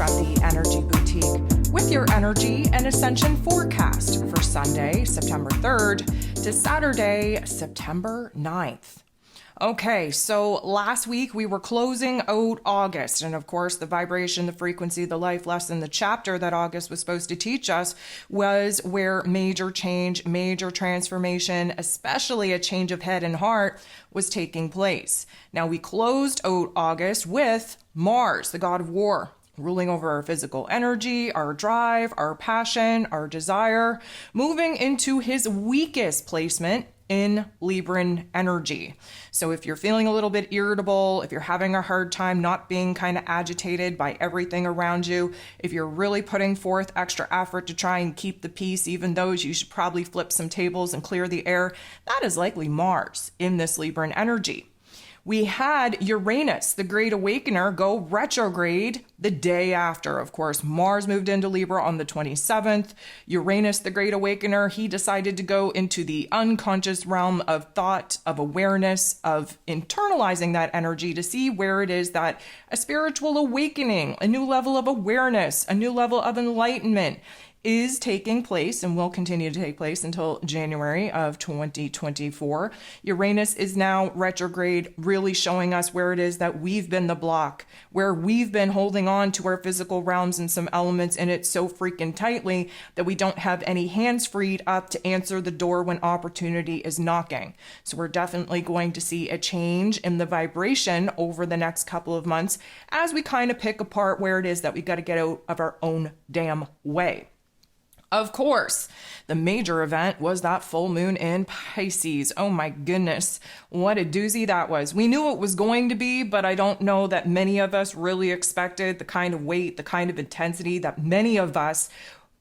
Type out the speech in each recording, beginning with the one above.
from the Energy Boutique with your energy and ascension forecast for Sunday, September 3rd to Saturday, September 9th. Okay, so last week we were closing out August, and of course the vibration, the frequency, the life lesson, the chapter that August was supposed to teach us was where major change, major transformation, especially a change of head and heart was taking place. Now we closed out August with Mars, the god of war, ruling over our physical energy, our drive, our passion, our desire, moving into his weakest placement in Libran energy. So if you're feeling a little bit irritable, if you're having a hard time not being kind of agitated by everything around you, if you're really putting forth extra effort to try and keep the peace, even though you should probably flip some tables and clear the air, that is likely Mars in this Libran energy. We had Uranus, the Great Awakener, go retrograde the day after. Of course, Mars moved into Libra on the 27th. Uranus, the Great Awakener, he decided to go into the unconscious realm of thought, of awareness, of internalizing that energy to see where it is that a spiritual awakening, a new level of awareness, a new level of enlightenment is taking place and will continue to take place until January of 2024. Uranus is now retrograde, really showing us where it is that we've been the block, where we've been holding on to our physical realms and some elements in it so freaking tightly that we don't have any hands freed up to answer the door when opportunity is knocking. So we're definitely going to see a change in the vibration over the next couple of months as we kind of pick apart where it is that we got to get out of our own damn way. Of course, the major event was that full moon in Pisces. Oh my goodness, what a doozy that was. We knew it was going to be, but I don't know that many of us really expected the kind of weight, the kind of intensity that many of us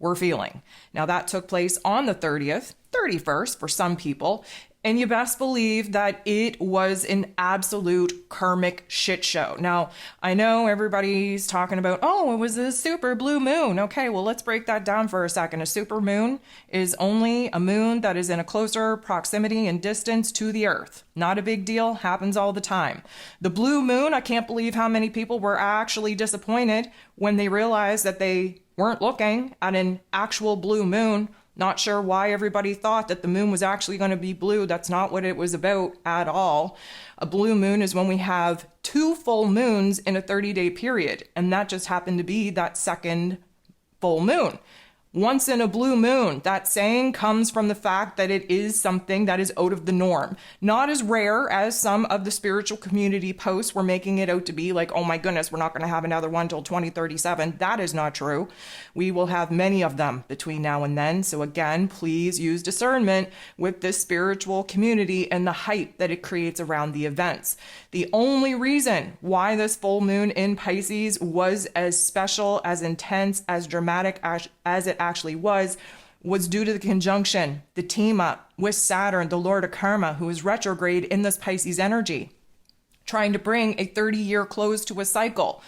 were feeling. Now that took place on the 30th, 31st for some people. And you best believe that it was an absolute karmic shit show. Now, I know everybody's talking about, oh, it was a super blue moon. Okay, well, let's break that down for a second. A super moon is only a moon that is in a closer proximity and distance to the Earth. Not a big deal, happens all the time. The blue moon, I can't believe how many people were actually disappointed when they realized that they weren't looking at an actual blue moon. Not sure why everybody thought that the moon was actually going to be blue. That's not what it was about at all. A blue moon is when we have two full moons in a 30-day period, and that just happened to be that second full moon. Once in a blue moon, that saying comes from the fact that it is something that is out of the norm. Not as rare as some of the spiritual community posts were making it out to be, like, oh my goodness, we're not going to have another one till 2037. That is not true. We will have many of them between now and then. So again, please use discernment with this spiritual community and the hype that it creates around the events. The only reason why this full moon in Pisces was as special, as intense, as dramatic as it actually was due to the conjunction, the team up with Saturn, the Lord of Karma, who is retrograde in this Pisces energy, trying to bring a 30-year close to a cycle.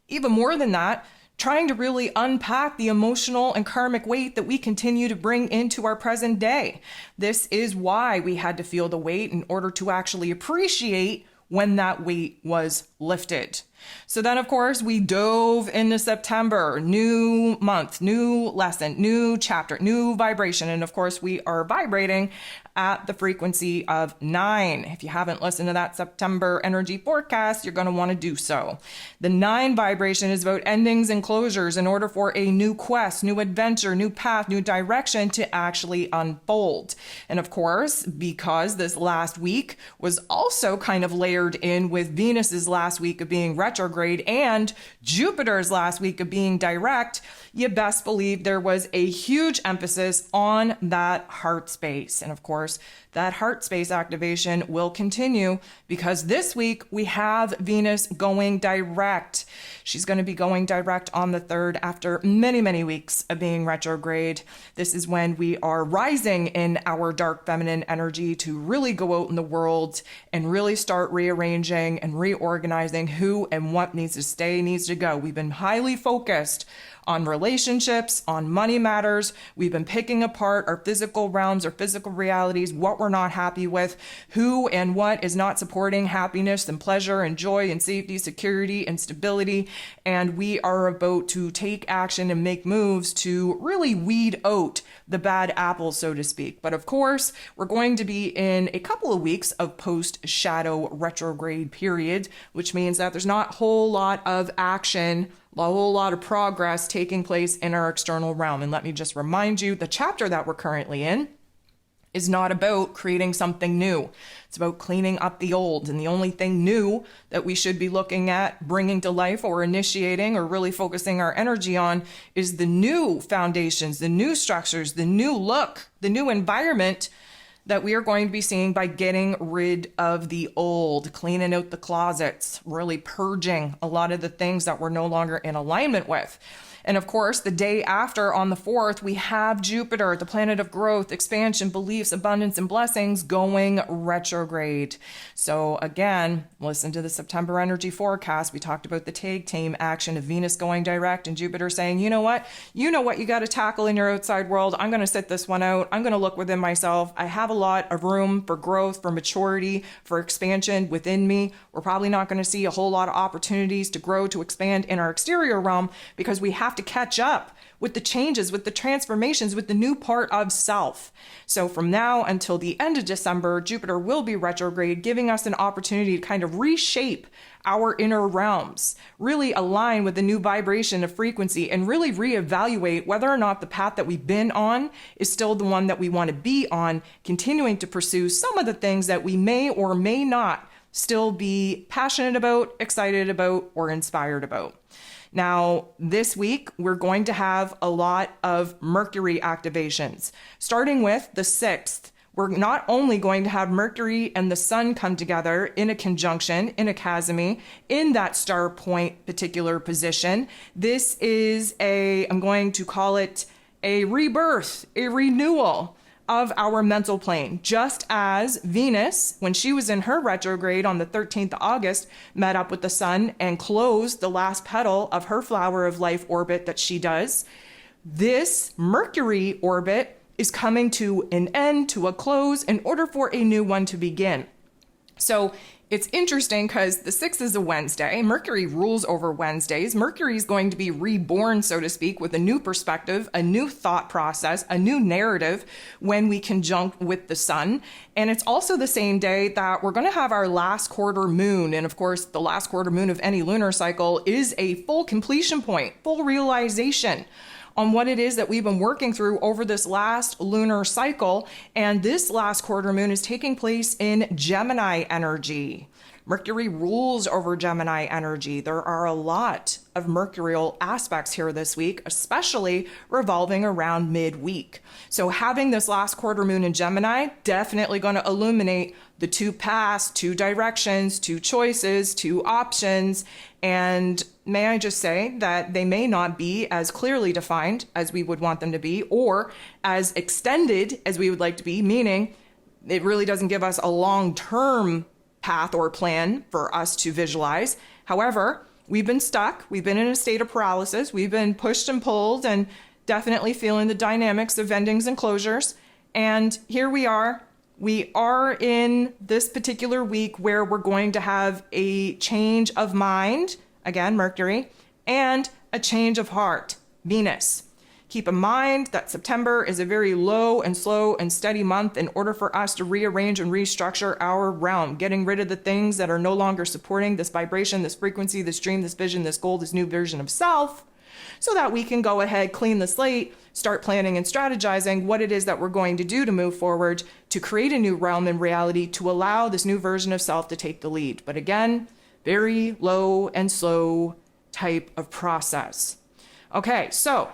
Even more than that, trying to really unpack the emotional and karmic weight that we continue to bring into our present day. This is why we had to feel the weight in order to actually appreciate when that weight was lifted. So then, of course, we dove into September, new month, new lesson, new chapter, new vibration. And of course, we are vibrating at the frequency of 9. If you haven't listened to that September energy forecast, you're going to want to do so. The 9 vibration is about endings and closures in order for a new quest, new adventure, new path, new direction to actually unfold. And of course, because this last week was also kind of layered in with Venus's last week of being retrograde and Jupiter's last week of being direct, you best believe there was a huge emphasis on that heart space. And of course, that heart space activation will continue because this week we have Venus going direct. She's going to be going direct on the 3rd after many, many weeks of being retrograde. This is when we are rising in our dark feminine energy to really go out in the world and really start rearranging and reorganizing who and what needs to stay, needs to go. We've been highly focused on relationships, on money matters. We've been picking apart our physical realms, our physical realities, what we're not happy with, who and what is not supporting happiness and pleasure and joy and safety, security and stability. And we are about to take action and make moves to really weed out the bad apples, so to speak. But of course, we're going to be in a couple of weeks of post-shadow retrograde period, which means that there's not a whole lot of action, a whole lot of progress taking place in our external realm. And let me just remind you, the chapter that we're currently in is not about creating something new. It's about cleaning up the old. And the only thing new that we should be looking at bringing to life or initiating or really focusing our energy on is the new foundations, the new structures, the new look, the new environment that we are going to be seeing by getting rid of the old, cleaning out the closets, really purging a lot of the things that we're no longer in alignment with. And of course, the day after, on the 4th, we have Jupiter, the planet of growth, expansion, beliefs, abundance, and blessings, going retrograde. So again, listen to the September energy forecast. We talked about the tag team action of Venus going direct and Jupiter saying, you know what you got to tackle in your outside world. I'm going to sit this one out. I'm going to look within myself. I have a lot of room for growth, for maturity, for expansion within me. We're probably not going to see a whole lot of opportunities to grow, to expand in our exterior realm because we have to catch up with the changes, with the transformations, with the new part of self. So from now until the end of December, Jupiter will be retrograde, giving us an opportunity to kind of reshape our inner realms, really align with the new vibration of frequency, and really reevaluate whether or not the path that we've been on is still the one that we want to be on, continuing to pursue some of the things that we may or may not still be passionate about, excited about, or inspired about. Now, this week, we're going to have a lot of Mercury activations. Starting with the 6th, we're not only going to have Mercury and the Sun come together in a conjunction, in a chasmy, in that star point particular position. This is I'm going to call it a rebirth, a renewal of our mental plane, just as Venus, when she was in her retrograde on the 13th of August, met up with the Sun and closed the last petal of her flower of life orbit that she does. This Mercury orbit is coming to an end, to a close, in order for a new one to begin. So it's interesting because the 6th is a Wednesday. Mercury rules over Wednesdays. Mercury is going to be reborn, so to speak, with a new perspective, a new thought process, a new narrative when we conjunct with the Sun. And it's also the same day that we're going to have our last quarter moon. And of course, the last quarter moon of any lunar cycle is a full completion point, full realization on what it is that we've been working through over this last lunar cycle. And this last quarter moon is taking place in Gemini energy. Mercury rules over Gemini energy. There are a lot of mercurial aspects here this week, especially revolving around midweek. So having this last quarter moon in Gemini, definitely going to illuminate the two paths, two directions, two choices, two options. And may I just say that they may not be as clearly defined as we would want them to be, or as extended as we would like to be, meaning it really doesn't give us a long-term path or plan for us to visualize. However, we've been stuck. We've been in a state of paralysis. We've been pushed and pulled and definitely feeling the dynamics of endings and closures. And here we are. We are in this particular week where we're going to have a change of mind, again, Mercury, and a change of heart, Venus. Keep in mind that September is a very low and slow and steady month in order for us to rearrange and restructure our realm, getting rid of the things that are no longer supporting this vibration, this frequency, this dream, this vision, this goal, this new version of self, so that we can go ahead, clean the slate, start planning and strategizing what it is that we're going to do to move forward, to create a new realm and reality, to allow this new version of self to take the lead. But again, very low and slow type of process. Okay, so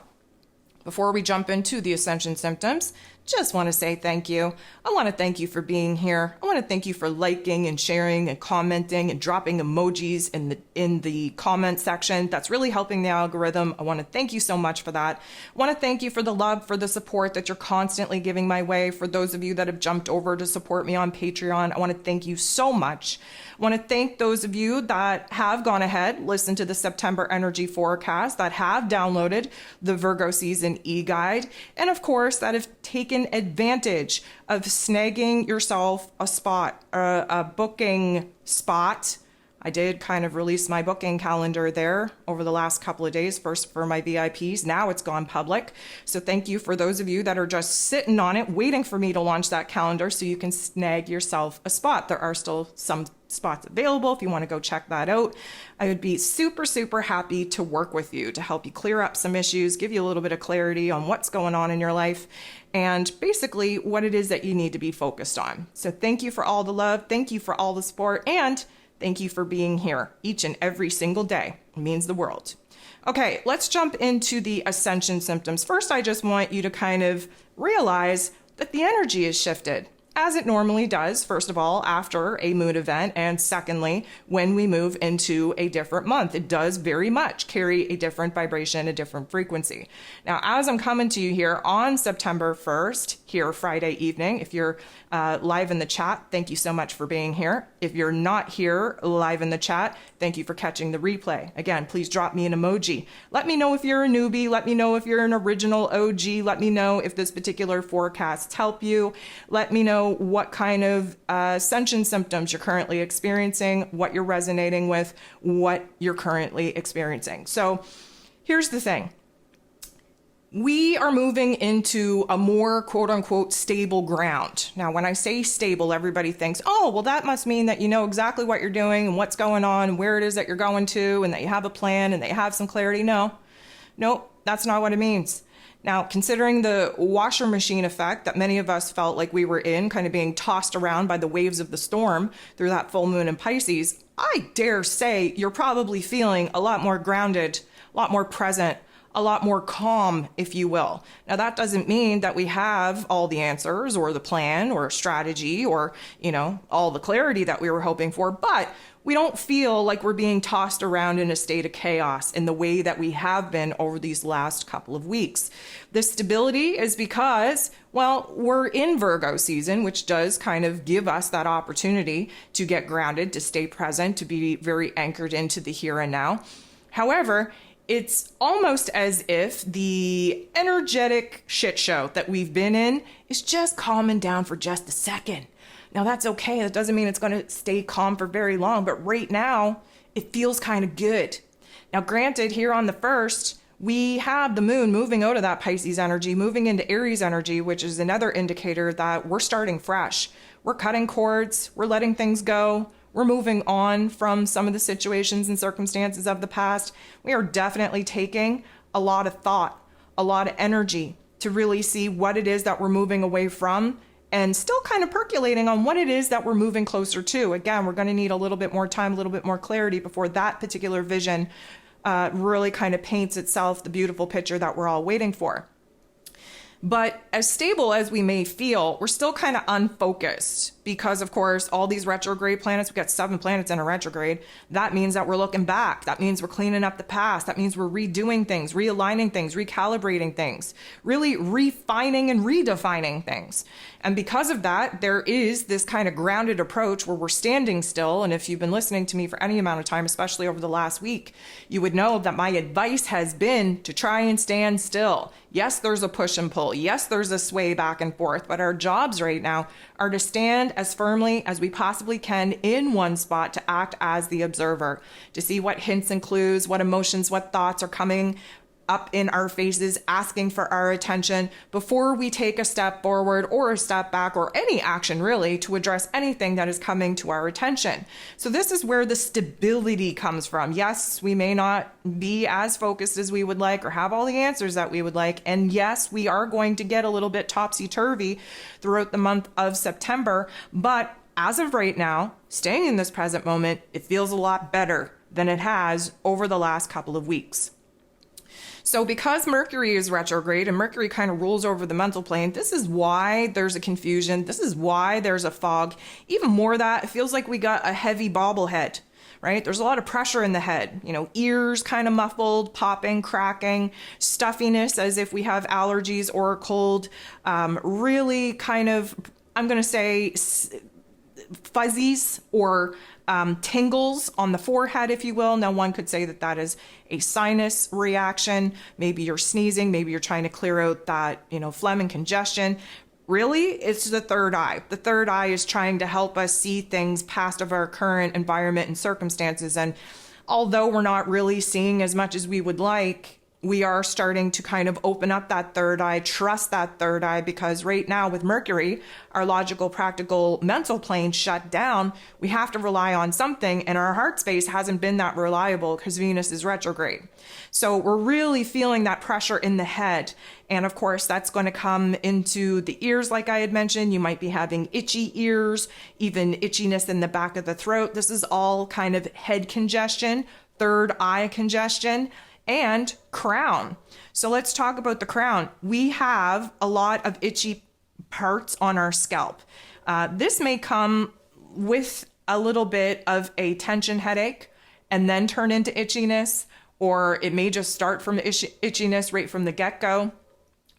before we jump into the Ascension symptoms, just want to say thank you. I want to thank you for being here. I want to thank you for liking and sharing and commenting and dropping emojis in the comment section. That's really helping the algorithm. I want to thank you so much for that. I want to thank you for the love, for the support that you're constantly giving my way. For those of you that have jumped over to support me on Patreon, I want to thank you so much. I want to thank those of you that have gone ahead, listened to the September energy forecast, that have downloaded the Virgo season e-guide, and of course that have taken advantage of snagging yourself a spot, a booking spot. I did kind of release my booking calendar there over the last couple of days, first for my VIPs. Now it's gone public. So thank you for those of you that are just sitting on it, waiting for me to launch that calendar so you can snag yourself a spot. There are still some spots available if you want to go check that out. I would be super, super happy to work with you to help you clear up some issues, give you a little bit of clarity on what's going on in your life, and basically what it is that you need to be focused on. So thank you for all the love. Thank you for all the support. And thank you for being here each and every single day. It means the world. Okay, let's jump into the Ascension symptoms. First, I just want you to kind of realize that the energy is shifted, as it normally does, first of all, after a moon event, and secondly, when we move into a different month. It does very much carry a different vibration, a different frequency. Now, as I'm coming to you here on September 1st, here Friday evening, if you're live in the chat, thank you so much for being here. If you're not here live in the chat, thank you for catching the replay. Again, please drop me an emoji. Let me know if you're a newbie. Let me know if you're an original OG. Let me know if this particular forecasts help you. Let me know what kind of Ascension symptoms you're currently experiencing, what you're resonating with, what you're currently experiencing. So here's the thing. We are moving into a more quote unquote stable ground. Now, when I say stable, everybody thinks, oh, well, that must mean that you know exactly what you're doing and what's going on and where it is that you're going to and that you have a plan and that you have some clarity. No, that's not what it means. Now, considering the washer machine effect that many of us felt like we were in, kind of being tossed around by the waves of the storm through that full moon in Pisces, I dare say you're probably feeling a lot more grounded, a lot more present, a lot more calm, if you will. Now, that doesn't mean that we have all the answers or the plan or strategy or, all the clarity that we were hoping for, but we don't feel like we're being tossed around in a state of chaos in the way that we have been over these last couple of weeks. This stability is because, well, we're in Virgo season, which does kind of give us that opportunity to get grounded, to stay present, to be very anchored into the here and now. However, it's almost as if the energetic shit show that we've been in is just calming down for just a second. Now, that's okay. That doesn't mean it's going to stay calm for very long, but right now it feels kind of good. Now, granted, here on the 1st, we have the moon moving out of that Pisces energy, moving into Aries energy, which is another indicator that we're starting fresh. We're cutting cords. We're letting things go. We're moving on from some of the situations and circumstances of the past. We are definitely taking a lot of thought, a lot of energy to really see what it is that we're moving away from and still kind of percolating on what it is that we're moving closer to. Again, we're going to need a little bit more time, a little bit more clarity before that particular vision really kind of paints itself the beautiful picture that we're all waiting for. But as stable as we may feel, we're still kind of unfocused because, of course, all these retrograde planets, we've got 7 planets in a retrograde. That means that we're looking back. That means we're cleaning up the past. That means we're redoing things, realigning things, recalibrating things, really refining and redefining things. And because of that, there is this kind of grounded approach where we're standing still. And if you've been listening to me for any amount of time, especially over the last week, you would know that my advice has been to try and stand still. Yes, there's a push and pull. Yes, there's a sway back and forth, but our jobs right now are to stand as firmly as we possibly can in one spot, to act as the observer, to see what hints and clues, what emotions, what thoughts are coming up in our faces, asking for our attention before we take a step forward or a step back or any action really to address anything that is coming to our attention. So this is where the stability comes from. Yes, we may not be as focused as we would like or have all the answers that we would like. And yes, we are going to get a little bit topsy-turvy throughout the month of September. But as of right now, staying in this present moment, it feels a lot better than it has over the last couple of weeks. So because Mercury is retrograde and Mercury kind of rules over the mental plane, this is why there's a confusion. This is why there's a fog. Even more that, it feels like we got a heavy bobblehead, right? There's a lot of pressure in the head, ears kind of muffled, popping, cracking, stuffiness as if we have allergies or a cold, really kind of, I'm going to say fuzzies or tingles on the forehead, if you will. Now, one could say that that is a sinus reaction. Maybe you're sneezing. Maybe you're trying to clear out that, phlegm and congestion. Really, it's the third eye. The third eye is trying to help us see things past of our current environment and circumstances. And although we're not really seeing as much as we would like, we are starting to kind of open up that third eye, trust that third eye, because right now with Mercury, our logical, practical, mental plane shut down, we have to rely on something, and our heart space hasn't been that reliable because Venus is retrograde. So we're really feeling that pressure in the head. And of course, that's going to come into the ears, like I had mentioned. You might be having itchy ears, even itchiness in the back of the throat. This is all kind of head congestion, third eye congestion, and crown. So let's talk about the crown. We have a lot of itchy parts on our scalp. This may come with a little bit of a tension headache and then turn into itchiness, or it may just start from itchiness right from the get-go.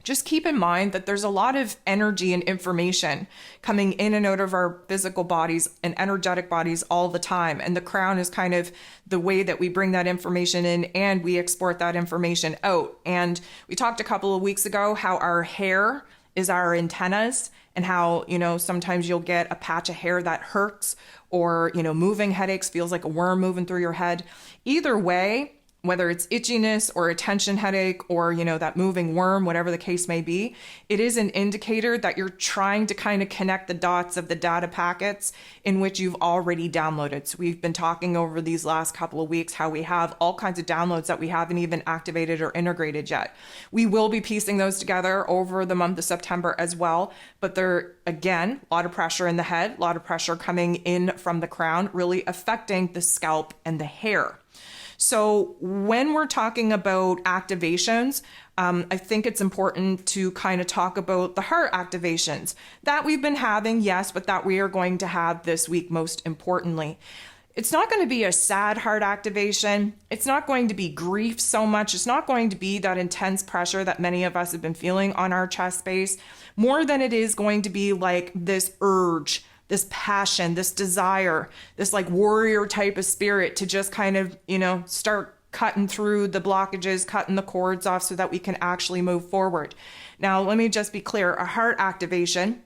Just keep in mind that there's a lot of energy and information coming in and out of our physical bodies and energetic bodies all the time. And the crown is kind of the way that we bring that information in and we export that information out. And we talked a couple of weeks ago how our hair is our antennas, and how, sometimes you'll get a patch of hair that hurts, or, moving headaches, feels like a worm moving through your head. Either way, whether it's itchiness or a tension headache or, that moving worm, whatever the case may be, it is an indicator that you're trying to kind of connect the dots of the data packets in which you've already downloaded. So we've been talking over these last couple of weeks how we have all kinds of downloads that we haven't even activated or integrated yet. We will be piecing those together over the month of September as well, but there, again, a lot of pressure in the head, a lot of pressure coming in from the crown, really affecting the scalp and the hair. So when we're talking about activations, I think it's important to kind of talk about the heart activations that we've been having, yes, but that we are going to have this week most importantly. It's not going to be a sad heart activation. It's not going to be grief so much. It's not going to be that intense pressure that many of us have been feeling on our chest space, more than it is going to be like this urge, this passion, this desire, this like warrior type of spirit to just kind of, start cutting through the blockages, cutting the cords off so that we can actually move forward. Now, let me just be clear. A heart activation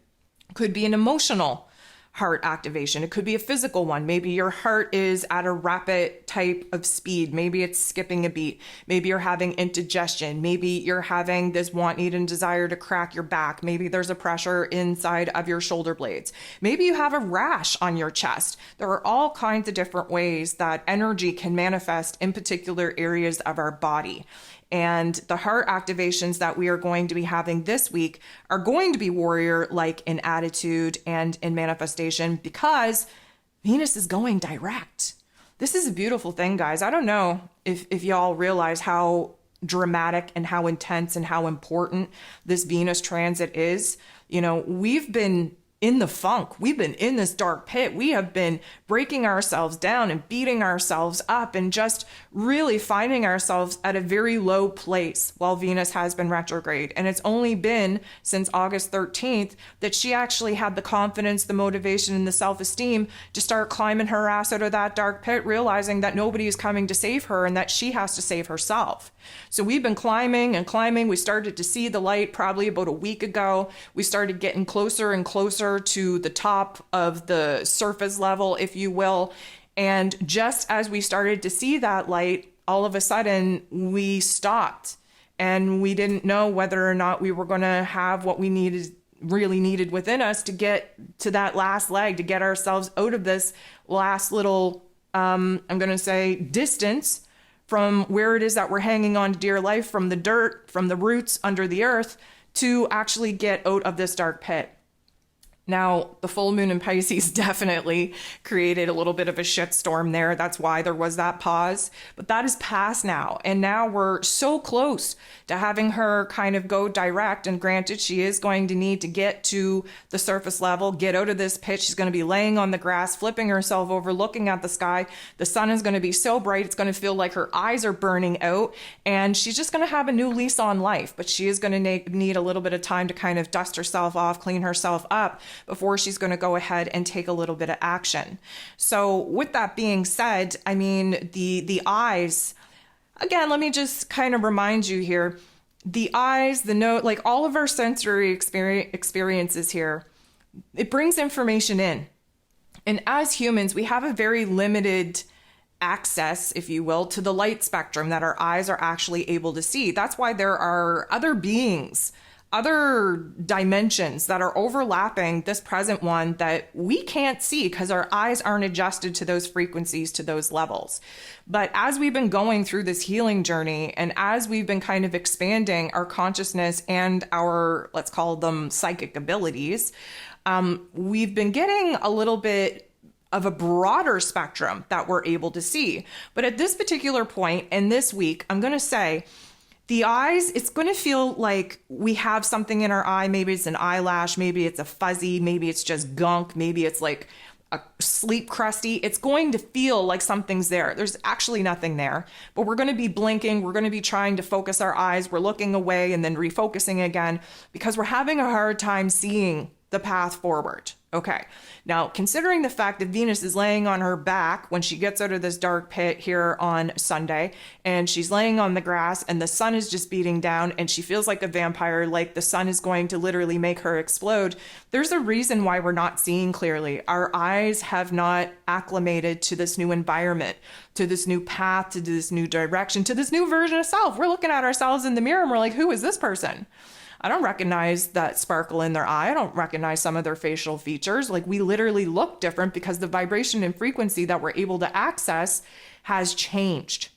could be an emotional heart activation. It could be a physical one. Maybe your heart is at a rapid type of speed. Maybe it's skipping a beat. Maybe you're having indigestion. Maybe you're having this want, need, and desire to crack your back. Maybe there's a pressure inside of your shoulder blades. Maybe you have a rash on your chest. There are all kinds of different ways that energy can manifest in particular areas of our body. And the heart activations that we are going to be having this week are going to be warrior-like in attitude and in manifestation, because Venus is going direct. This is a beautiful thing, guys. I don't know if y'all realize how dramatic and how intense and how important this Venus transit is. We've been in the funk. We've been in this dark pit. We have been breaking ourselves down and beating ourselves up and just really finding ourselves at a very low place while Venus has been retrograde. And it's only been since August 13th that she actually had the confidence, the motivation, and the self-esteem to start climbing her ass out of that dark pit, realizing that nobody is coming to save her and that she has to save herself. So we've been climbing and climbing. We started to see the light probably about a week ago. We started getting closer and closer to the top of the surface level, if you will. And just as we started to see that light, all of a sudden we stopped and we didn't know whether or not we were going to have what we really needed within us to get to that last leg, to get ourselves out of this last little, I'm going to say, distance from where it is that we're hanging on to dear life, from the dirt, from the roots under the earth, to actually get out of this dark pit. Now, the full moon in Pisces definitely created a little bit of a shitstorm there. That's why there was that pause. But that is past now. And now we're so close to having her kind of go direct. And granted, she is going to need to get to the surface level, get out of this pit. She's going to be laying on the grass, flipping herself over, looking at the sky. The sun is going to be so bright, it's going to feel like her eyes are burning out. And she's just going to have a new lease on life. But she is going to need a little bit of time to kind of dust herself off, clean herself up, before she's going to go ahead and take a little bit of action. So with that being said, I mean, the eyes, again, let me just kind of remind you here, the eyes, the nose, like all of our sensory experiences here, it brings information in. And as humans, we have a very limited access, if you will, to the light spectrum that our eyes are actually able to see. That's why there are other beings, other dimensions that are overlapping this present one that we can't see because our eyes aren't adjusted to those frequencies, to those levels. But as we've been going through this healing journey and as we've been kind of expanding our consciousness and our, let's call them psychic abilities, we've been getting a little bit of a broader spectrum that we're able to see. But at this particular point in this week, I'm going to say, the eyes, it's going to feel like we have something in our eye. Maybe it's an eyelash, maybe it's a fuzzy, maybe it's just gunk, maybe it's like a sleep crusty. It's going to feel like something's there. There's actually nothing there, but we're going to be blinking. We're going to be trying to focus our eyes. We're looking away and then refocusing again because we're having a hard time seeing the path forward. Okay. Now, considering the fact that Venus is laying on her back when she gets out of this dark pit here on Sunday, and she's laying on the grass and the sun is just beating down and she feels like a vampire, like the sun is going to literally make her explode, there's a reason why we're not seeing clearly. Our eyes have not acclimated to this new environment, to this new path, to this new direction, to this new version of self. We're looking at ourselves in the mirror and we're like, who is this person? I don't recognize that sparkle in their eye. I don't recognize some of their facial features. Like, we literally look different because the vibration and frequency that we're able to access has changed.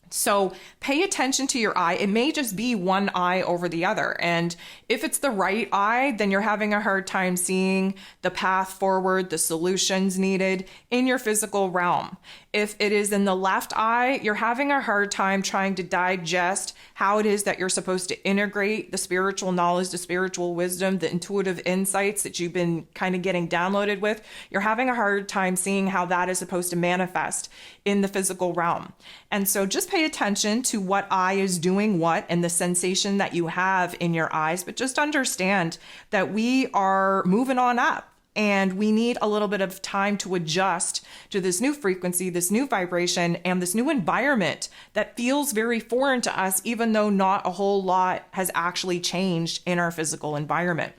So pay attention to your eye. It may just be one eye over the other. And if it's the right eye, then you're having a hard time seeing the path forward, the solutions needed in your physical realm. If it is in the left eye, you're having a hard time trying to digest how it is that you're supposed to integrate the spiritual knowledge, the spiritual wisdom, the intuitive insights that you've been kind of getting downloaded with. You're having a hard time seeing how that is supposed to manifest in the physical realm. And so just pay attention to what eye is doing what and the sensation that you have in your eyes, but just understand that we are moving on up. And we need a little bit of time to adjust to this new frequency, this new vibration, and this new environment that feels very foreign to us, even though not a whole lot has actually changed in our physical environment.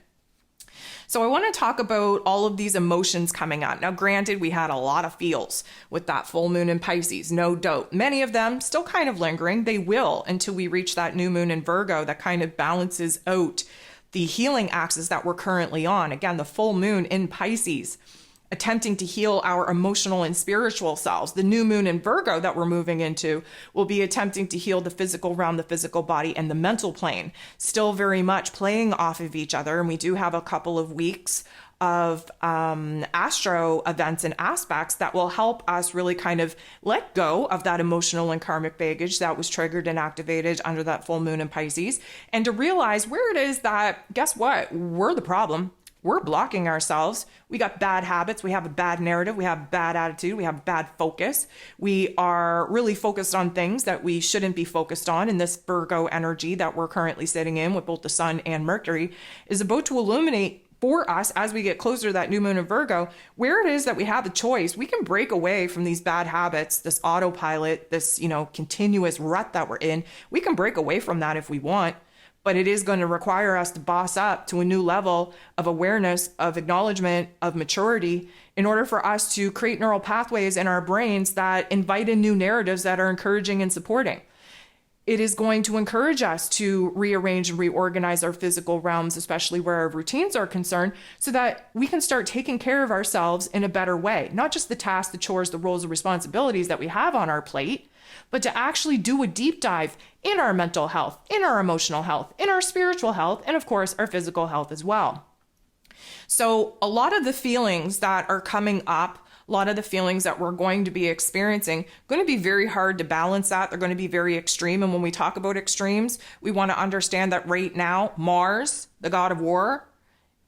So I want to talk about all of these emotions coming up. Now, granted, we had a lot of feels with that full moon in Pisces, no doubt. Many of them still kind of lingering. They will until we reach that new moon in Virgo that kind of balances out the healing axis that we're currently on. Again, the full moon in Pisces, attempting to heal our emotional and spiritual selves. The new moon in Virgo that we're moving into will be attempting to heal the physical realm, the physical body, and the mental plane, still very much playing off of each other. And we do have a couple of weeks of astro events and aspects that will help us really kind of let go of that emotional and karmic baggage that was triggered and activated under that full moon in Pisces, and to realize where it is that, guess what, we're the problem. We're blocking ourselves. We got bad habits. We have a bad narrative. We have bad attitude. We have bad focus. We are really focused on things that we shouldn't be focused on. And this Virgo energy that we're currently sitting in with both the sun and Mercury is about to illuminate for us as we get closer to that new moon in Virgo, where it is that we have a choice. We can break away from these bad habits, this autopilot, this, continuous rut that we're in. We can break away from that if we want. But it is going to require us to boss up to a new level of awareness, of acknowledgement, of maturity, in order for us to create neural pathways in our brains that invite in new narratives that are encouraging and supporting. It is going to encourage us to rearrange and reorganize our physical realms, especially where our routines are concerned, so that we can start taking care of ourselves in a better way. Not just the tasks, the chores, the roles, the responsibilities that we have on our plate, but to actually do a deep dive in our mental health, in our emotional health, in our spiritual health, and of course, our physical health as well. So a lot of the feelings that are coming up, a lot of the feelings that we're going to be experiencing, going to be very hard to balance that. They're going to be very extreme. And when we talk about extremes, we want to understand that right now, Mars, the god of war,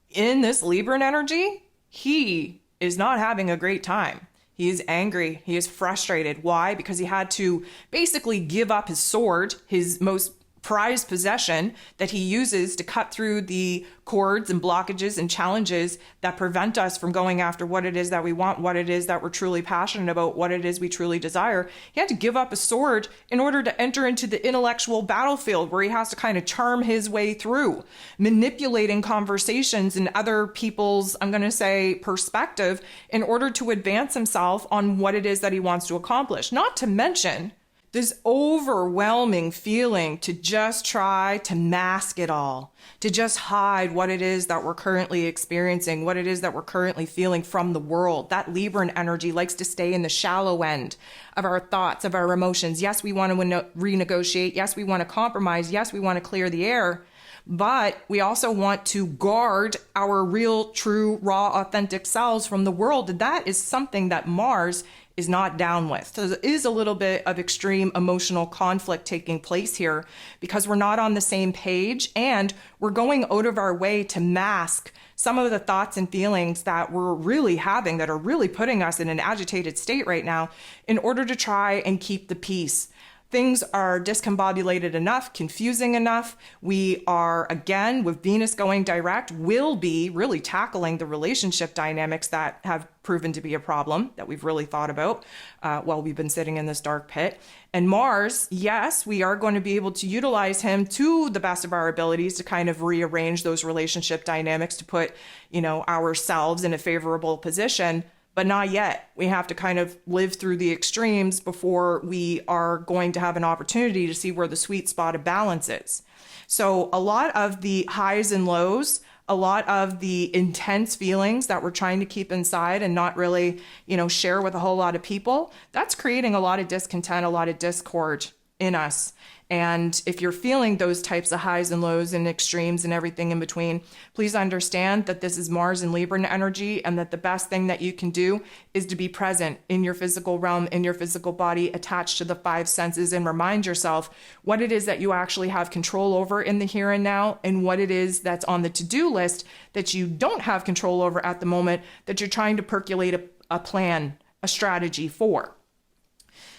in this Libran energy, he is not having a great time. He is angry. He is frustrated. Why? Because he had to basically give up his sword, his most prized possession that he uses to cut through the cords and blockages and challenges that prevent us from going after what it is that we want, what it is that we're truly passionate about, what it is we truly desire. He had to give up a sword in order to enter into the intellectual battlefield where he has to kind of charm his way through, manipulating conversations and other people's, I'm going to say, perspective in order to advance himself on what it is that he wants to accomplish. Not to mention this overwhelming feeling to just try to mask it all, to just hide what it is that we're currently experiencing, what it is that we're currently feeling from the world. That Libran energy likes to stay in the shallow end of our thoughts, of our emotions. Yes, we want to renegotiate. Yes, we want to compromise. Yes, we want to clear the air. But we also want to guard our real, true, raw, authentic selves from the world. And that is something that Mars is not down with. So there is a little bit of extreme emotional conflict taking place here because we're not on the same page and we're going out of our way to mask some of the thoughts and feelings that we're really having that are really putting us in an agitated state right now in order to try and keep the peace. Things are discombobulated enough, confusing enough. We are, again, with Venus going direct, will be really tackling the relationship dynamics that have proven to be a problem that we've really thought about while we've been sitting in this dark pit. And Mars, yes, we are going to be able to utilize him to the best of our abilities to kind of rearrange those relationship dynamics to put, ourselves in a favorable position. But not yet. We have to kind of live through the extremes before we are going to have an opportunity to see where the sweet spot of balance is. So a lot of the highs and lows, a lot of the intense feelings that we're trying to keep inside and not really, share with a whole lot of people, that's creating a lot of discontent, a lot of discord in us. And if you're feeling those types of highs and lows and extremes and everything in between, please understand that this is Mars and Libran energy and that the best thing that you can do is to be present in your physical realm, in your physical body, attached to the five senses, and remind yourself what it is that you actually have control over in the here and now and what it is that's on the to-do list that you don't have control over at the moment that you're trying to percolate a plan, a strategy for.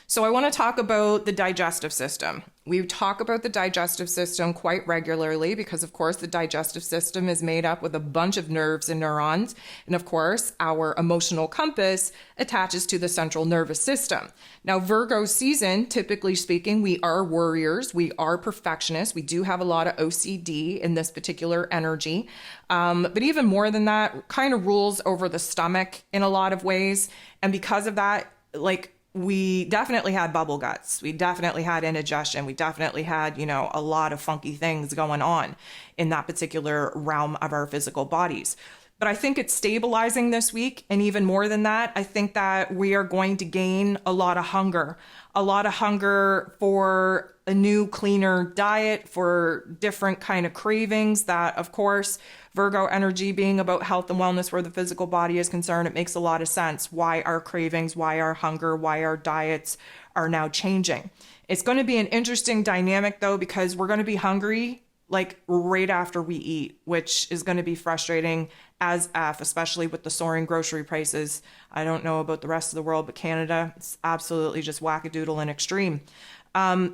So I want to talk about the digestive system. We talk about the digestive system quite regularly because, of course, the digestive system is made up with a bunch of nerves and neurons. And, of course, our emotional compass attaches to the central nervous system. Now, Virgo season, typically speaking, we are warriors. We are perfectionists. We do have a lot of OCD in this particular energy. But even more than that, kind of rules over the stomach in a lot of ways. And because of that, we definitely had bubble guts. We definitely had indigestion. We definitely had, a lot of funky things going on in that particular realm of our physical bodies. But I think it's stabilizing this week. And even more than that, I think that we are going to gain a lot of hunger for a new, cleaner diet, for different kind of cravings that, of course, Virgo energy being about health and wellness where the physical body is concerned, it makes a lot of sense why our cravings, why our hunger, why our diets are now changing. It's going to be an interesting dynamic, though, because we're going to be hungry right after we eat, which is going to be frustrating as F, especially with the soaring grocery prices. I don't know about the rest of the world, but Canada, it's absolutely just wackadoodle and extreme.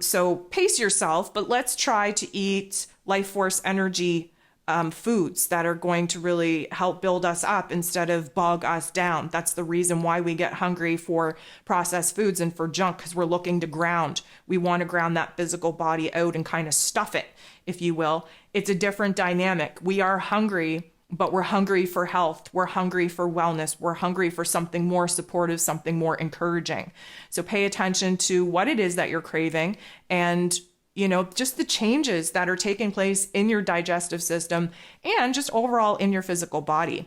So pace yourself, but let's try to eat life force energy foods that are going to really help build us up instead of bog us down. That's the reason why we get hungry for processed foods and for junk, because we're looking to ground. We want to ground that physical body out and kind of stuff it, if you will. It's a different dynamic. We are hungry, but we're hungry for health. We're hungry for wellness. We're hungry for something more supportive, something more encouraging. So pay attention to what it is that you're craving and just the changes that are taking place in your digestive system and just overall in your physical body.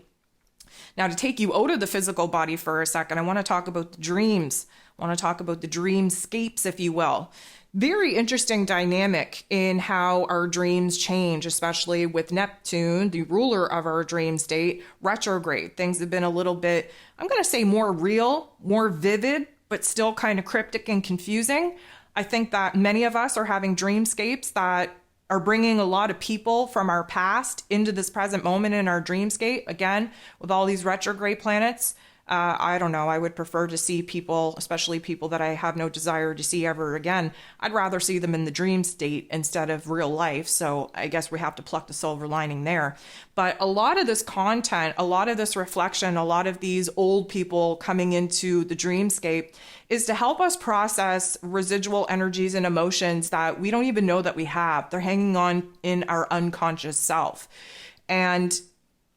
Now, to take you out of the physical body for a second, I want to talk about the dreams. I want to talk about the dreamscapes, if you will. very interesting dynamic in how our dreams change, especially with Neptune, the ruler of our dream state, retrograde. Things have been a little bit, I'm going to say, more real, more vivid, but still kind of cryptic and confusing. I think that many of us are having dreamscapes that are bringing a lot of people from our past into this present moment in our dreamscape. Again, with all these retrograde planets, I don't know. I would prefer to see people, especially people that I have no desire to see ever again. I'd rather see them in the dream state instead of real life. So I guess we have to pluck the silver lining there. But a lot of this content, a lot of this reflection, a lot of these old people coming into the dreamscape is to help us process residual energies and emotions that we don't even know that we have. They're hanging on in our unconscious self. And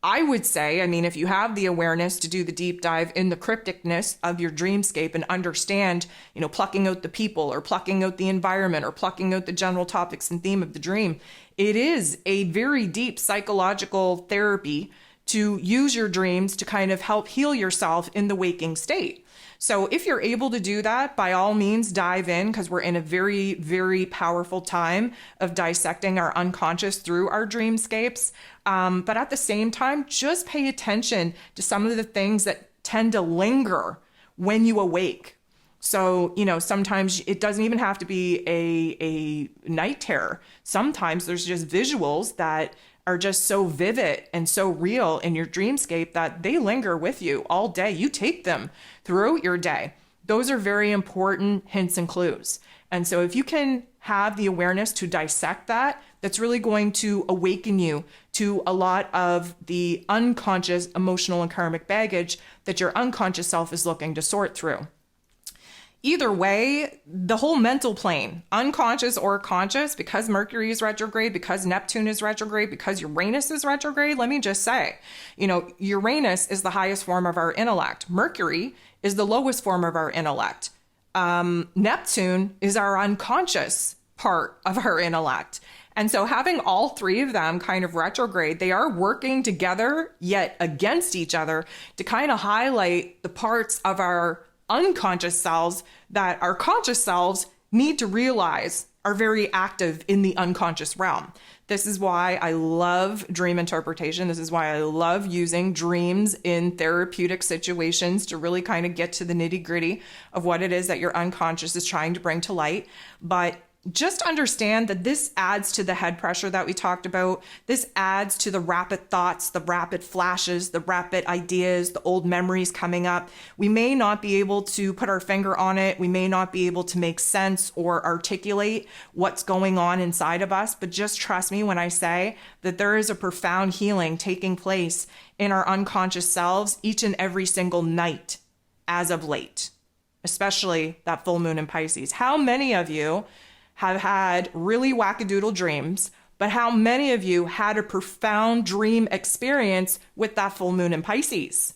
I would say, I mean, if you have the awareness to do the deep dive in the crypticness of your dreamscape and understand, plucking out the people or plucking out the environment or plucking out the general topics and theme of the dream, it is a very deep psychological therapy to use your dreams to kind of help heal yourself in the waking state. So if you're able to do that, by all means, dive in, because we're in a very, very powerful time of dissecting our unconscious through our dreamscapes. But at the same time, just pay attention to some of the things that tend to linger when you awake. So, sometimes it doesn't even have to be a night terror. Sometimes there's just visuals that are just so vivid and so real in your dreamscape that they linger with you all day. You take them throughout your day. Those are very important hints and clues. And so if you can have the awareness to dissect that, that's really going to awaken you to a lot of the unconscious emotional and karmic baggage that your unconscious self is looking to sort through. Either way, the whole mental plane, unconscious or conscious, because Mercury is retrograde, because Neptune is retrograde, because Uranus is retrograde, let me just say, Uranus is the highest form of our intellect. Mercury is the lowest form of our intellect. Neptune is our unconscious part of our intellect. And so having all three of them kind of retrograde, they are working together, yet against each other, to kind of highlight the parts of our unconscious selves that our conscious selves need to realize are very active in the unconscious realm. This is why I love dream interpretation. This is why I love using dreams in therapeutic situations to really kind of get to the nitty gritty of what it is that your unconscious is trying to bring to light. But just understand that this adds to the head pressure that we talked about. This adds to the rapid thoughts, the rapid flashes, the rapid ideas, the old memories coming up. We may not be able to put our finger on it. We may not be able to make sense or articulate what's going on inside of us, but just trust me when I say that there is a profound healing taking place in our unconscious selves each and every single night as of late, especially that full moon in Pisces. How many of you have had really wackadoodle dreams, but how many of you had a profound dream experience with that full moon in Pisces?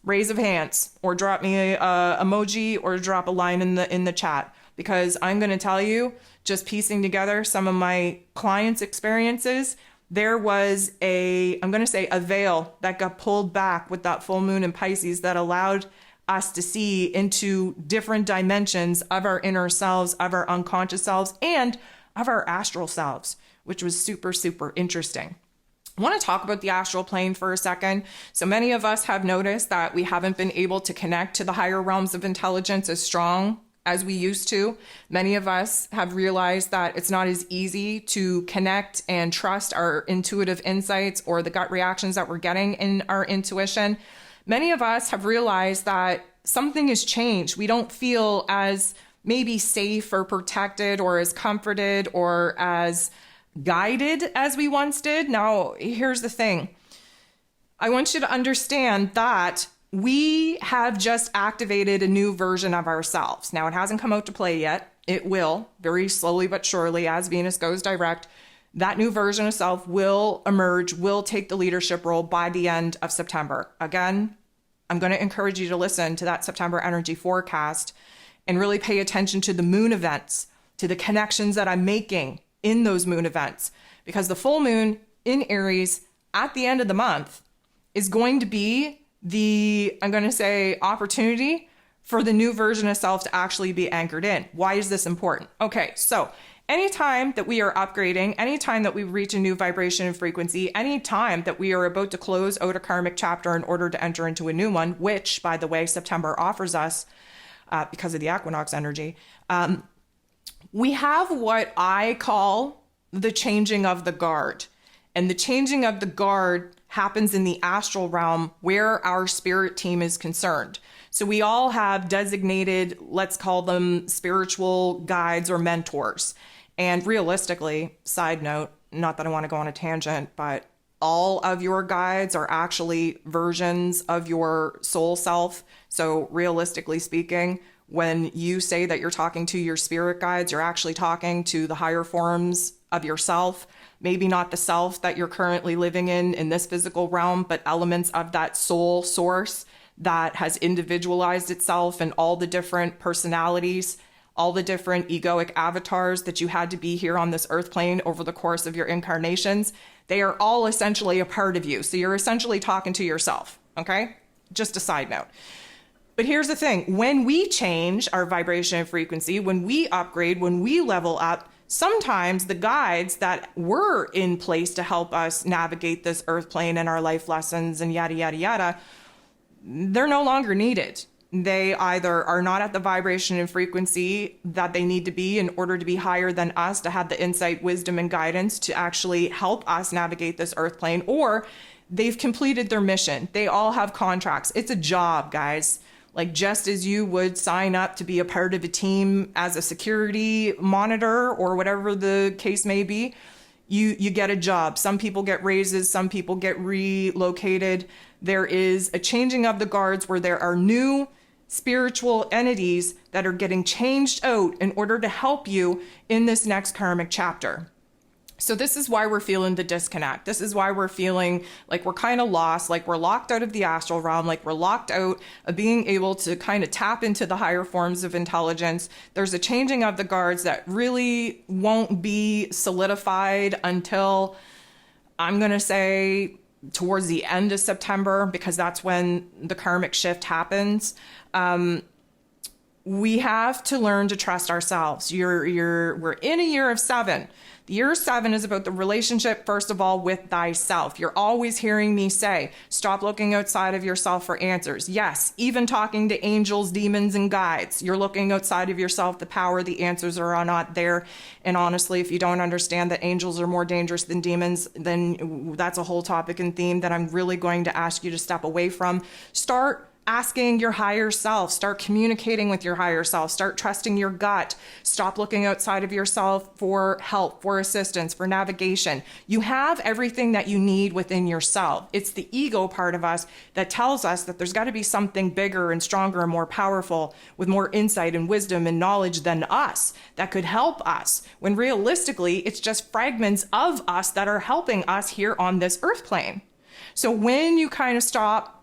Raise of hands, or drop me a emoji, or drop a line in the chat, because I'm going to tell you, just piecing together some of my clients' experiences, there was a veil that got pulled back with that full moon in Pisces that allowed us to see into different dimensions of our inner selves, of our unconscious selves, and of our astral selves, which was super, super interesting. I want to talk about the astral plane for a second. So many of us have noticed that we haven't been able to connect to the higher realms of intelligence as strong as we used to. Many of us have realized that it's not as easy to connect and trust our intuitive insights or the gut reactions that we're getting in our intuition. Many of us have realized that something has changed. We don't feel as maybe safe or protected or as comforted or as guided as we once did. Now, here's the thing. I want you to understand that we have just activated a new version of ourselves. Now, it hasn't come out to play yet. It will, very slowly but surely, as Venus goes direct. That new version of self will emerge, will take the leadership role by the end of September. Again, I'm going to encourage you to listen to that September energy forecast and really pay attention to the moon events, to the connections that I'm making in those moon events, because the full moon in Aries at the end of the month is going to be the, I'm going to say, opportunity for the new version of self to actually be anchored in. Why is this important? Okay, so anytime that we are upgrading, anytime that we reach a new vibration and frequency, anytime that we are about to close out a karmic chapter in order to enter into a new one, which, by the way, September offers us because of the equinox energy, we have what I call the changing of the guard. And the changing of the guard happens in the astral realm where our spirit team is concerned. So we all have designated, let's call them spiritual guides or mentors. And realistically, side note, not that I want to go on a tangent, but all of your guides are actually versions of your soul self. So realistically speaking, when you say that you're talking to your spirit guides, you're actually talking to the higher forms of yourself. Maybe not the self that you're currently living in this physical realm, but elements of that soul source that has individualized itself in all the different personalities, all the different egoic avatars that you had to be here on this earth plane over the course of your incarnations. They are all essentially a part of you. So you're essentially talking to yourself, okay? Just a side note. But here's the thing. When we change our vibration and frequency, when we upgrade, when we level up, sometimes the guides that were in place to help us navigate this earth plane and our life lessons and yada, yada, yada, they're no longer needed. They either are not at the vibration and frequency that they need to be in order to be higher than us, to have the insight, wisdom, and guidance to actually help us navigate this earth plane, or they've completed their mission. They all have contracts. It's a job, guys. Like, just as you would sign up to be a part of a team as a security monitor or whatever the case may be, you get a job. Some people get raises, some people get relocated. There is a changing of the guards where there are new spiritual entities that are getting changed out in order to help you in this next karmic chapter. So this is why we're feeling the disconnect. This is why we're feeling like we're kind of lost, like we're locked out of the astral realm, like we're locked out of being able to kind of tap into the higher forms of intelligence. There's a changing of the guards that really won't be solidified until, I'm going to say, towards the end of September, because that's when the karmic shift happens. We have to learn to trust ourselves. We're in a year of 7. The year 7 is about the relationship, first of all, with thyself. You're always hearing me say, stop looking outside of yourself for answers. Yes, even talking to angels, demons, and guides. You're looking outside of yourself, the power, the answers are not there. And honestly, if you don't understand that angels are more dangerous than demons, then that's a whole topic and theme that I'm really going to ask you to step away from. Start asking your higher self, start communicating with your higher self, start trusting your gut, stop looking outside of yourself for help, for assistance, for navigation. You have everything that you need within yourself. It's the ego part of us that tells us that there's got to be something bigger and stronger and more powerful with more insight and wisdom and knowledge than us that could help us, when realistically it's just fragments of us that are helping us here on this earth plane. So when you kind of stop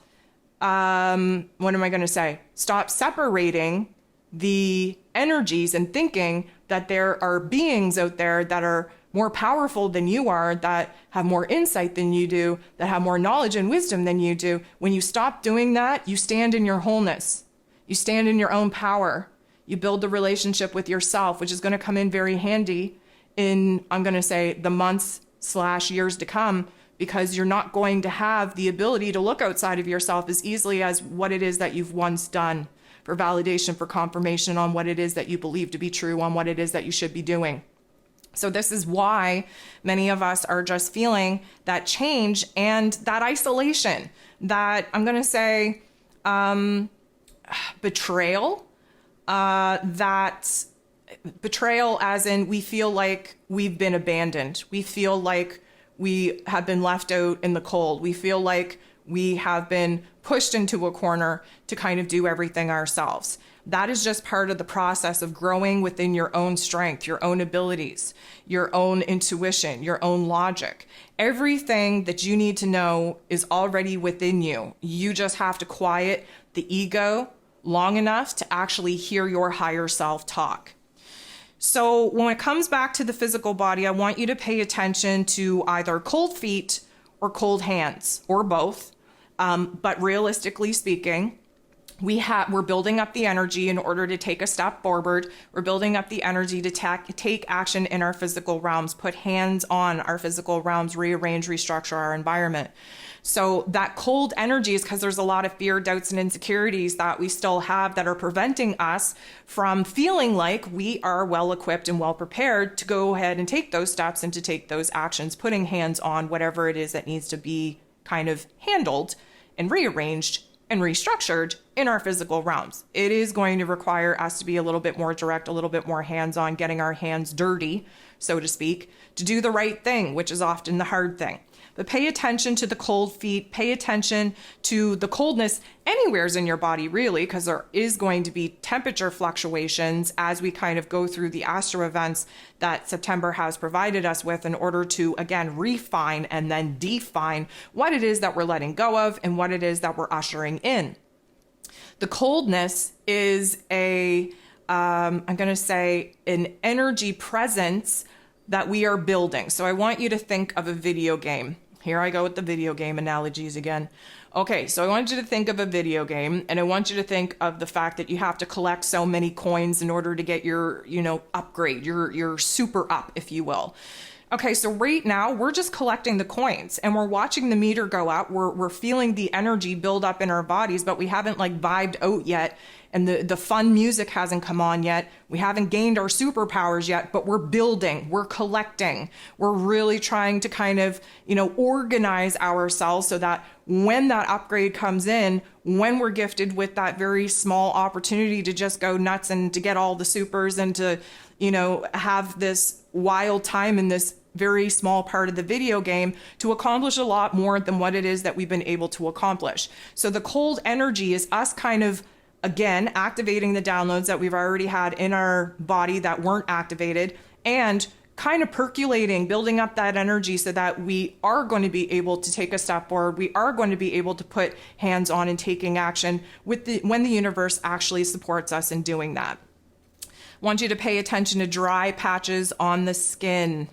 stop separating the energies and thinking that there are beings out there that are more powerful than you are, that have more insight than you do, that have more knowledge and wisdom than you do. When you stop doing that, you stand in your wholeness. You stand in your own power. You build the relationship with yourself, which is going to come in very handy in, I'm going to say, the months/years to come, because you're not going to have the ability to look outside of yourself as easily as what it is that you've once done for validation, for confirmation on what it is that you believe to be true, on what it is that you should be doing. So this is why many of us are just feeling that change and that isolation, that I'm going to say betrayal, that betrayal as in we feel like we've been abandoned. We feel like we have been left out in the cold. We feel like we have been pushed into a corner to kind of do everything ourselves. That is just part of the process of growing within your own strength, your own abilities, your own intuition, your own logic. Everything that you need to know is already within you. You just have to quiet the ego long enough to actually hear your higher self talk. So when it comes back to the physical body, I want you to pay attention to either cold feet or cold hands, or both. But realistically speaking, we're building up the energy in order to take a step forward. We're building up the energy to take action in our physical realms, put hands on our physical realms, rearrange, restructure our environment. So that cold energy is because there's a lot of fear, doubts, and insecurities that we still have that are preventing us from feeling like we are well equipped and well prepared to go ahead and take those steps and to take those actions, putting hands on whatever it is that needs to be kind of handled and rearranged and restructured in our physical realms. It is going to require us to be a little bit more direct, a little bit more hands-on, getting our hands dirty, so to speak, to do the right thing, which is often the hard thing. But pay attention to the cold feet, pay attention to the coldness anywheres in your body, really, because there is going to be temperature fluctuations as we kind of go through the astro events that September has provided us with in order to, again, refine and then define what it is that we're letting go of and what it is that we're ushering in. The coldness is I'm going to say an energy presence that we are building. So I want you to think of a video game. Here I go with the video game analogies again. Okay, so I want you to think of a video game, and I want you to think of the fact that you have to collect so many coins in order to get your, upgrade, your super up, if you will. Okay, so right now we're just collecting the coins and we're watching the meter go up. We're feeling the energy build up in our bodies, but we haven't vibed out yet. And the fun music hasn't come on yet. We haven't gained our superpowers yet, but we're building, we're collecting. We're really trying to kind of, organize ourselves so that when that upgrade comes in, when we're gifted with that very small opportunity to just go nuts and to get all the supers and to, have this wild time in this very small part of the video game to accomplish a lot more than what it is that we've been able to accomplish. So the cold energy is us kind of, again, activating the downloads that we've already had in our body that weren't activated and kind of percolating, building up that energy so that we are going to be able to take a step forward. We are going to be able to put hands on and taking action when the universe actually supports us in doing that. I want you to pay attention to dry patches on the skin.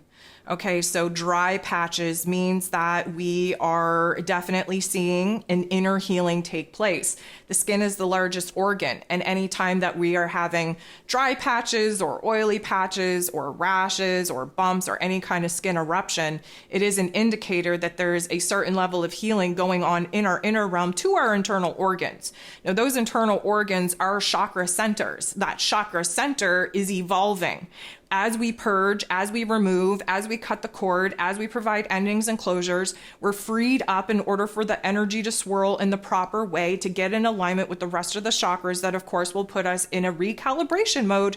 Okay, so dry patches means that we are definitely seeing an inner healing take place. The skin is the largest organ, and anytime that we are having dry patches or oily patches or rashes or bumps or any kind of skin eruption, it is an indicator that there is a certain level of healing going on in our inner realm to our internal organs. Now, those internal organs are chakra centers. That chakra center is evolving. As we purge, as we remove, as we cut the cord, as we provide endings and closures, we're freed up in order for the energy to swirl in the proper way to get in alignment with the rest of the chakras that, of course, will put us in a recalibration mode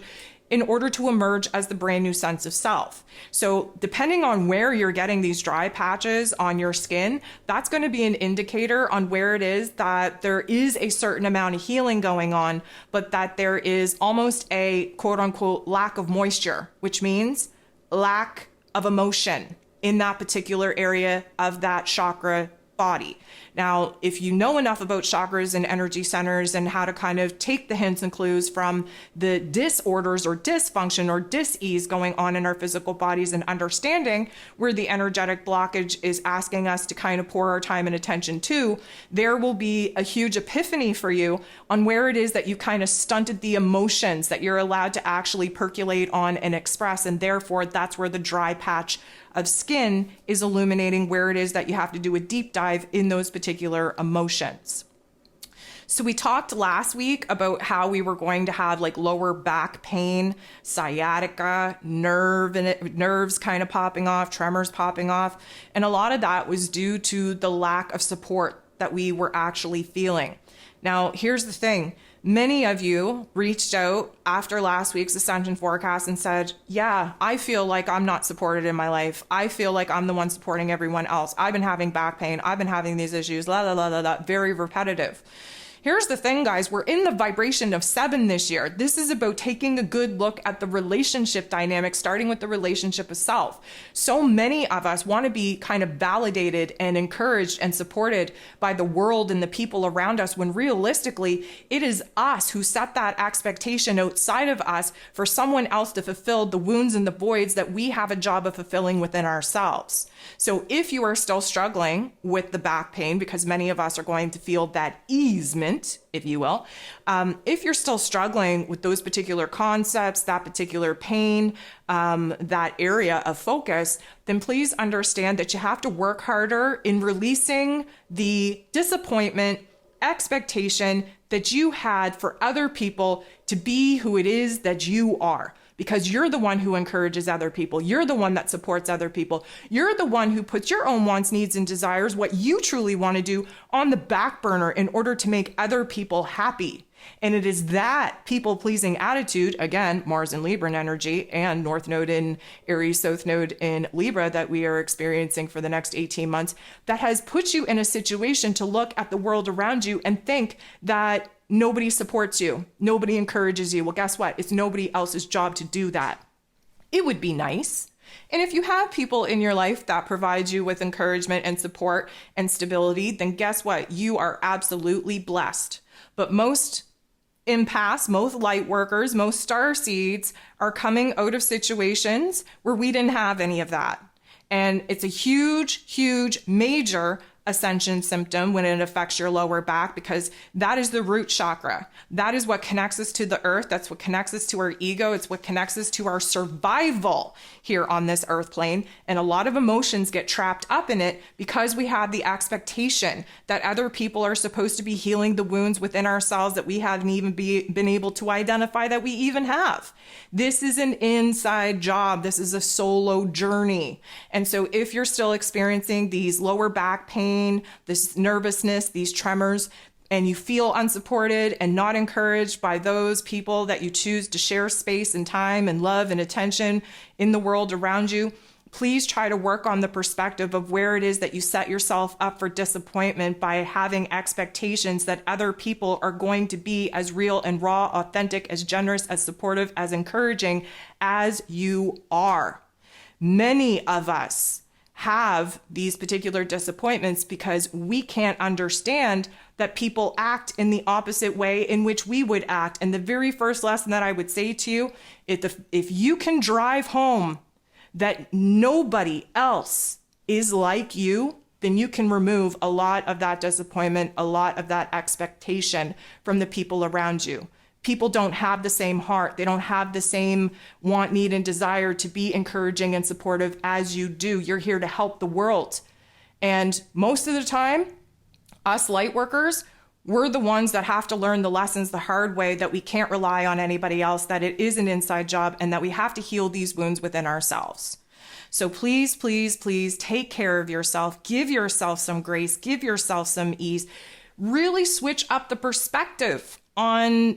in order to emerge as the brand new sense of self. So depending on where you're getting these dry patches on your skin, that's going to be an indicator on where it is that there is a certain amount of healing going on, but that there is almost a quote unquote lack of moisture, which means lack of emotion in that particular area of that chakra body. Now, if you know enough about chakras and energy centers and how to kind of take the hints and clues from the disorders or dysfunction or dis-ease going on in our physical bodies and understanding where the energetic blockage is asking us to kind of pour our time and attention to, there will be a huge epiphany for you on where it is that you kind of stunted the emotions that you're allowed to actually percolate on and express. And therefore, that's where the dry patch of skin is illuminating where it is that you have to do a deep dive in those particular emotions. So we talked last week about how we were going to have lower back pain, sciatica, nerves kind of popping off, tremors popping off. And a lot of that was due to the lack of support that we were actually feeling. Now, here's the thing. Many of you reached out after last week's Ascension forecast and said, yeah, I feel like I'm not supported in my life. I feel like I'm the one supporting everyone else. I've been having back pain. I've been having these issues, very repetitive. Here's the thing, guys. We're in the vibration of 7 this year. This is about taking a good look at the relationship dynamic, starting with the relationship of self. So many of us want to be kind of validated and encouraged and supported by the world and the people around us, when realistically, it is us who set that expectation outside of us for someone else to fulfill the wounds and the voids that we have a job of fulfilling within ourselves. So if you are still struggling with the back pain, because many of us are going to feel that easement hint, if you will. If you're still struggling with those particular concepts, that particular pain, that area of focus, then please understand that you have to work harder in releasing the disappointment, expectation that you had for other people to be who it is that you are. Because you're the one who encourages other people. You're the one that supports other people. You're the one who puts your own wants, needs, and desires, what you truly want to do, on the back burner in order to make other people happy. And it is that people-pleasing attitude, again, Mars in Libra energy and North Node in Aries, South Node in Libra, that we are experiencing for the next 18 months, that has put you in a situation to look at the world around you and think that nobody supports you, nobody encourages you. Well, guess what? It's nobody else's job to do that. It would be nice. And if you have people in your life that provide you with encouragement and support and stability, then guess what? You are absolutely blessed. But most empaths, most light workers, most star seeds are coming out of situations where we didn't have any of that. And it's a huge, huge, major ascension symptom when it affects your lower back, because that is the root chakra. That is what connects us to the earth. That's what connects us to our ego. It's what connects us to our survival here on this earth plane. And a lot of emotions get trapped up in it because we have the expectation that other people are supposed to be healing the wounds within ourselves that we haven't even been able to identify that we even have. This is an inside job. This is a solo journey. And so if you're still experiencing these lower back pain, this nervousness, these tremors, and you feel unsupported and not encouraged by those people that you choose to share space and time and love and attention in the world around you, please try to work on the perspective of where it is that you set yourself up for disappointment by having expectations that other people are going to be as real and raw, authentic, as generous, as supportive, as encouraging as you are. Many of us have these particular disappointments because we can't understand that people act in the opposite way in which we would act. And the very first lesson that I would say to you, if you can drive home that nobody else is like you, then you can remove a lot of that disappointment, a lot of that expectation from the people around you. People don't have the same heart. They don't have the same want, need, and desire to be encouraging and supportive as you do. You're here to help the world. And most of the time, us light workers, we're the ones that have to learn the lessons the hard way, that we can't rely on anybody else, that it is an inside job, and that we have to heal these wounds within ourselves. So please, please, please take care of yourself. Give yourself some grace. Give yourself some ease. Really switch up the perspective on,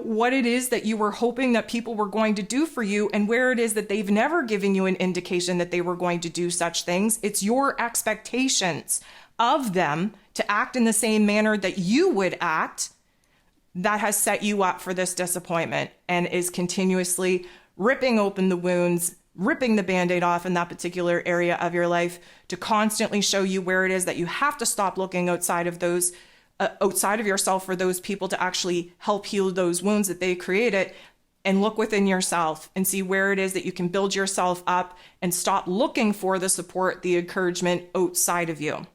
what it is that you were hoping that people were going to do for you, and where it is that they've never given you an indication that they were going to do such things. It's your expectations of them to act in the same manner that you would act that has set you up for this disappointment and is continuously ripping open the wounds, ripping the Band-Aid off in that particular area of your life to constantly show you where it is that you have to stop looking outside of yourself for those people to actually help heal those wounds that they created, and look within yourself and see where it is that you can build yourself up and stop looking for the support, the encouragement outside of you.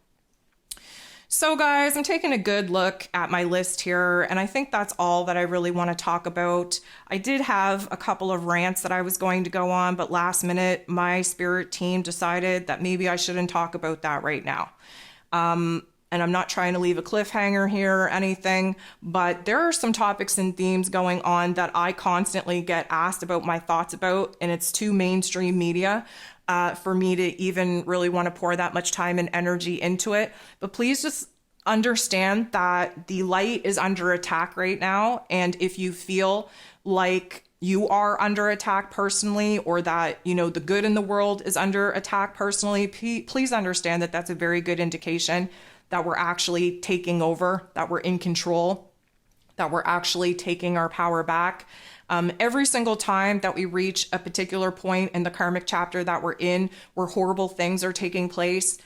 So guys, I'm taking a good look at my list here, and I think that's all that I really want to talk about. I did have a couple of rants that I was going to go on, but last minute, my spirit team decided that maybe I shouldn't talk about that right now. And I'm not trying to leave a cliffhanger here or anything, but there are some topics and themes going on that I constantly get asked about my thoughts about, and it's too mainstream media for me to even really want to pour that much time and energy into it. But please just understand that the light is under attack right now. And if you feel like you are under attack personally, or that, the good in the world is under attack personally, please understand that that's a very good indication that we're actually taking over, that we're in control, that we're actually taking our power back. Every single time that we reach a particular point in the karmic chapter that we're in, where horrible things are taking place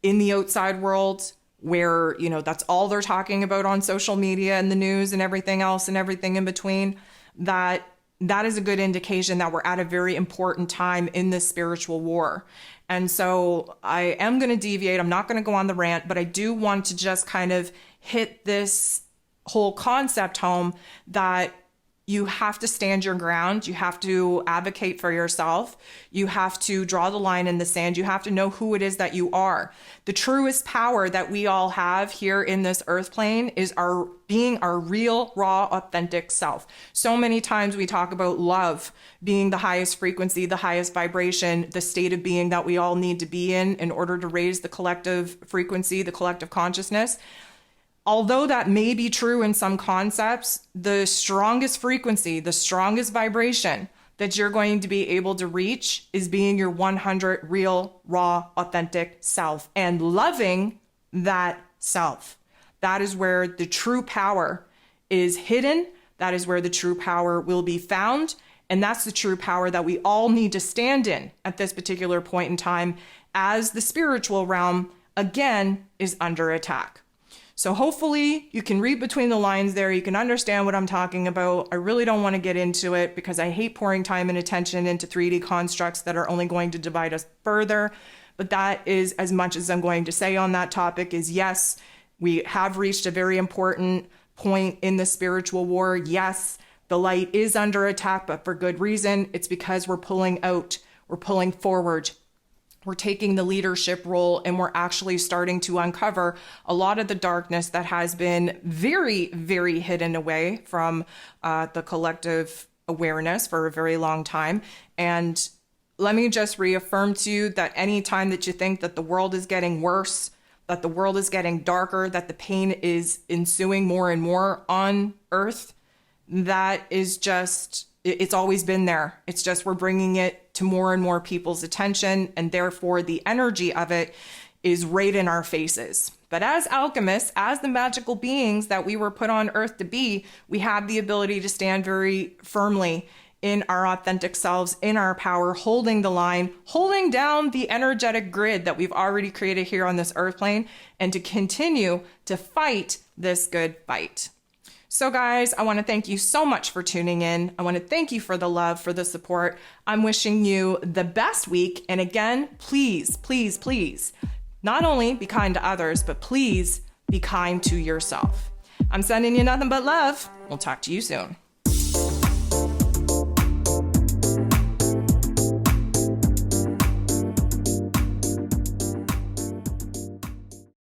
in the outside world, where, that's all they're talking about on social media and the news and everything else and everything in between, that is a good indication that we're at a very important time in this spiritual war. And so I am going to deviate. I'm not going to go on the rant, but I do want to just kind of hit this whole concept home that you have to stand your ground. You have to advocate for yourself. You have to draw the line in the sand. You have to know who it is that you are. The truest power that we all have here in this earth plane is being our real, raw, authentic self. So many times we talk about love being the highest frequency, the highest vibration, the state of being that we all need to be in order to raise the collective frequency, the collective consciousness. Although that may be true in some concepts, the strongest frequency, the strongest vibration that you're going to be able to reach is being your 100 real, raw, authentic self and loving that self. That is where the true power is hidden. That is where the true power will be found. And that's the true power that we all need to stand in at this particular point in time as the spiritual realm, again, is under attack. So hopefully you can read between the lines there. You can understand what I'm talking about. I really don't want to get into it because I hate pouring time and attention into 3D constructs that are only going to divide us further. But that is as much as I'm going to say on that topic is yes, we have reached a very important point in the spiritual war. Yes, the light is under attack, but for good reason. It's because we're pulling out, we're pulling forward. We're taking the leadership role and we're actually starting to uncover a lot of the darkness that has been very, very hidden away from the collective awareness for a very long time. And let me just reaffirm to you that any time that you think that the world is getting worse, that the world is getting darker, that the pain is ensuing more and more on Earth, that is just, it's always been there. It's just we're bringing it to more and more people's attention, and therefore the energy of it is right in our faces. But as alchemists, as the magical beings that we were put on Earth to be, we have the ability to stand very firmly in our authentic selves, in our power, holding the line, holding down the energetic grid that we've already created here on this Earth plane, and to continue to fight this good fight. So guys, I want to thank you so much for tuning in. I want to thank you for the love, for the support. I'm wishing you the best week. And again, please, please, please, not only be kind to others, but please be kind to yourself. I'm sending you nothing but love. We'll talk to you soon.